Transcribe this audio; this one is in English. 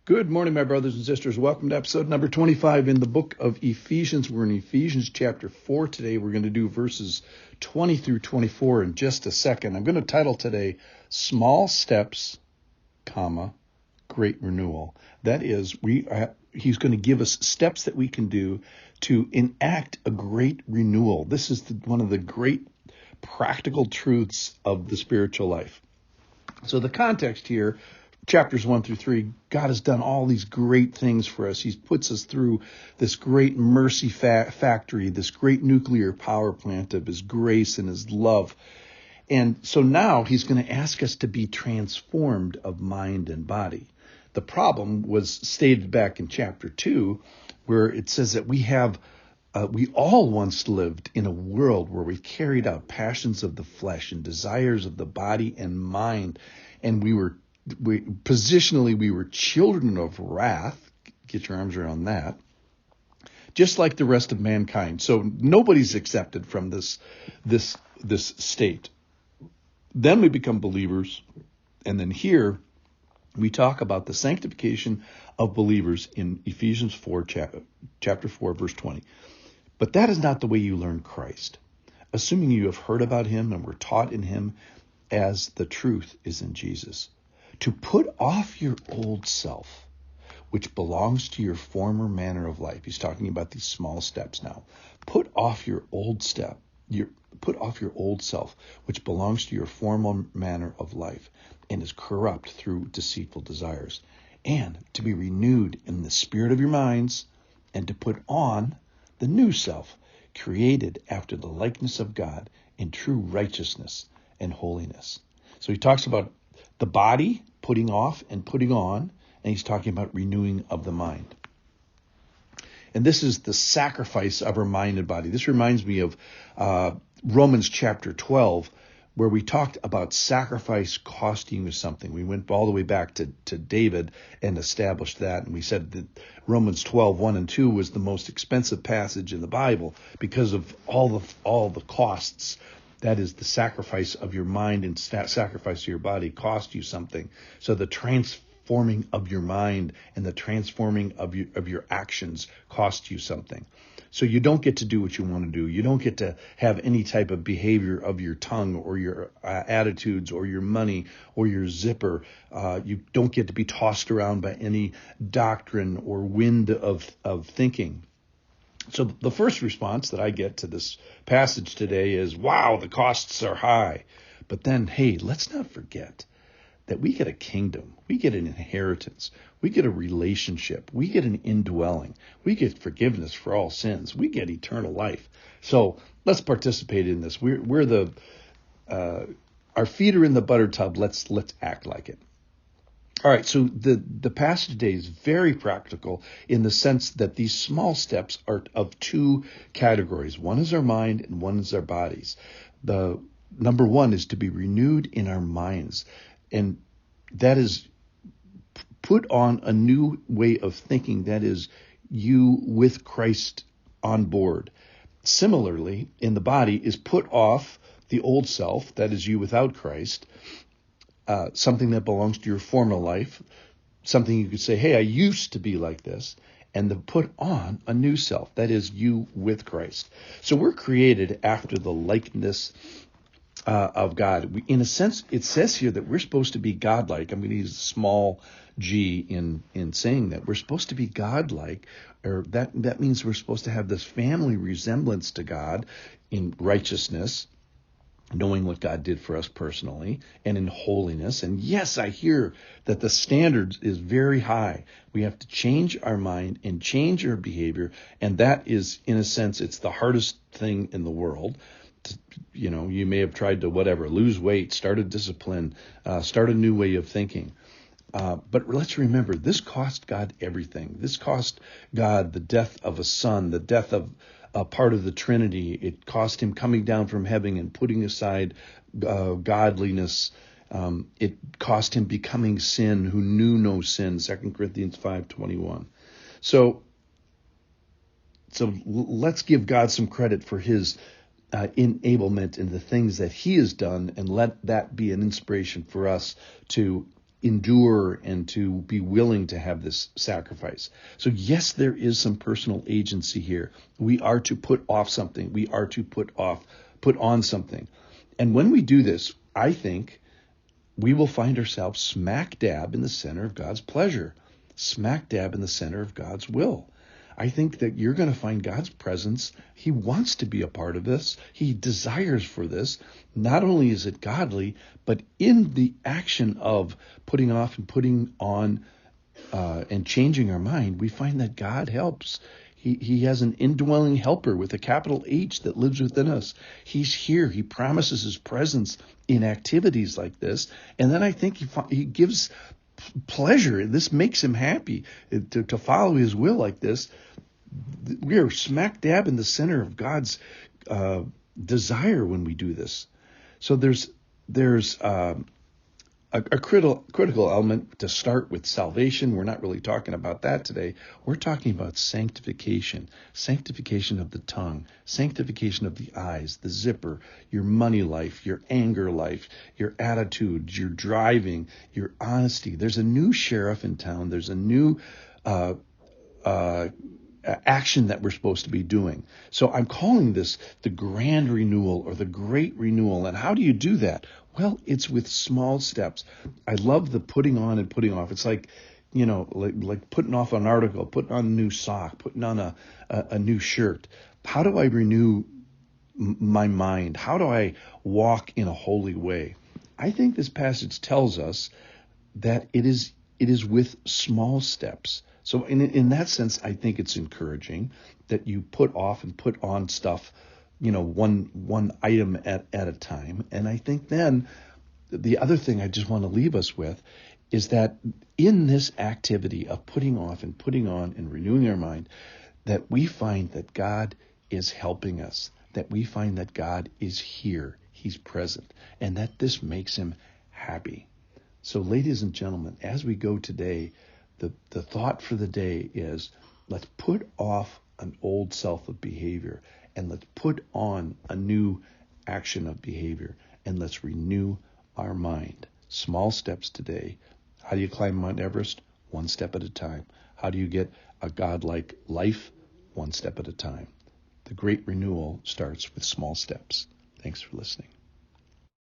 Good morning, my brothers and sisters. Welcome to episode number 25 in the book of Ephesians. We're in Ephesians chapter 4 today. We're going to do verses 20 through 24 in just a second. I'm going to title today, Small Steps, Great Renewal. That is, he's going to give us steps that we can do to enact a great renewal. This is one of the great practical truths of the spiritual life. So the context here, chapters 1 through 3, God has done all these great things for us. He puts us through this great mercy factory, this great nuclear power plant of his grace and his love. And so now he's going to ask us to be transformed of mind and body. The problem was stated back in chapter 2, where it says that we all once lived in a world where we carried out passions of the flesh and desires of the body and mind, and we were children of wrath. Get your arms around that. Just like the rest of mankind. So nobody's accepted from this state. Then we become believers. And then here we talk about the sanctification of believers in Ephesians 4, chapter 4, verse 20. But that is not the way you learn Christ, assuming you have heard about him and were taught in him as the truth is in Jesus. To put off your old self, which belongs to your former manner of life. He's talking about these small steps now. Put off your old self, which belongs to your former manner of life and is corrupt through deceitful desires, and to be renewed in the spirit of your minds, and to put on the new self, created after the likeness of God in true righteousness and holiness. So he talks about the body, putting off and putting on, and he's talking about renewing of the mind. And this is the sacrifice of our mind and body. This reminds me of Romans chapter 12, where we talked about sacrifice costing you something. We went all the way back to David and established that. And we said that Romans 12, 1 and 2 was the most expensive passage in the Bible because of all the costs. That is, the sacrifice of your mind and sacrifice of your body cost you something. So the transforming of your mind and the transforming of your actions cost you something. So you don't get to do what you want to do. You don't get to have any type of behavior of your tongue or your attitudes or your money or your zipper. You don't get to be tossed around by any doctrine or wind of thinking. So the first response that I get to this passage today is, wow, the costs are high. But then, hey, let's not forget that we get a kingdom. We get an inheritance. We get a relationship. We get an indwelling. We get forgiveness for all sins. We get eternal life. So let's participate in this. Our feet are in the butter tub. Let's act like it. All right, so the passage today is very practical in the sense that these small steps are of two categories. One is our mind and one is our bodies. The number one is to be renewed in our minds, and that is put on a new way of thinking, that is you with Christ on board. Similarly, in the body is put off the old self, that is you without Christ, something that belongs to your former life, something you could say, hey, I used to be like this, and to put on a new self, that is you with Christ. So we're created after the likeness of God. In a sense, it says here that we're supposed to be godlike. I'm going to use a small g in saying that. We're supposed to be godlike, or that means we're supposed to have this family resemblance to God in righteousness, knowing what God did for us personally, and in holiness. And yes, I hear that the standard is very high. We have to change our mind and change our behavior, and that is, in a sense, it's the hardest thing in the world. You may have tried to lose weight, start a discipline, start a new way of thinking. But let's remember, this cost God everything. This cost God the death of a son, the death of a part of the Trinity. It cost him coming down from heaven and putting aside godliness. It cost him becoming sin who knew no sin, 2 Corinthians 5:21. So let's give God some credit for his enablement in the things that he has done, and let that be an inspiration for us to endure and to be willing to have this sacrifice. So yes, there is some personal agency here. We are to put off something. We are to put on something. And when we do this, I think we will find ourselves smack dab in the center of God's pleasure, smack dab in the center of God's will. I think that you're going to find God's presence. He wants to be a part of this. He desires for this. Not only is it godly, but in the action of putting off and putting on and changing our mind, we find that God helps. He has an indwelling helper with a capital H that lives within us. He's here. He promises his presence in activities like this. And then I think he gives pleasure. This makes him happy to follow his will like this. We are smack dab in the center of God's desire when we do this. So there's a critical element to start with salvation. We're not really talking about that today. We're talking about sanctification of the tongue, sanctification of the eyes, the zipper, your money life, your anger life, your attitudes, your driving, your honesty. There's a new sheriff in town. There's a new action that we're supposed to be doing. So I'm calling this the grand renewal or the great renewal. And how do you do that? Well, it's with small steps. I love the putting on and putting off. It's like, like putting off an article, putting on a new sock, putting on a new shirt. How do I renew my mind? How do I walk in a holy way? I think this passage tells us that it is with small steps. So in that sense, I think it's encouraging that you put off and put on stuff, one item at a time. And I think then the other thing I just want to leave us with is that in this activity of putting off and putting on and renewing our mind, that we find that God is helping us, that we find that God is here, he's present, and that this makes him happy. So ladies and gentlemen, as we go today, the thought for the day is, let's put off an old self of behavior and let's put on a new action of behavior and let's renew our mind. Small steps today. How do you climb Mount Everest? One step at a time. How do you get a godlike life? One step at a time. The great renewal starts with small steps. Thanks for listening.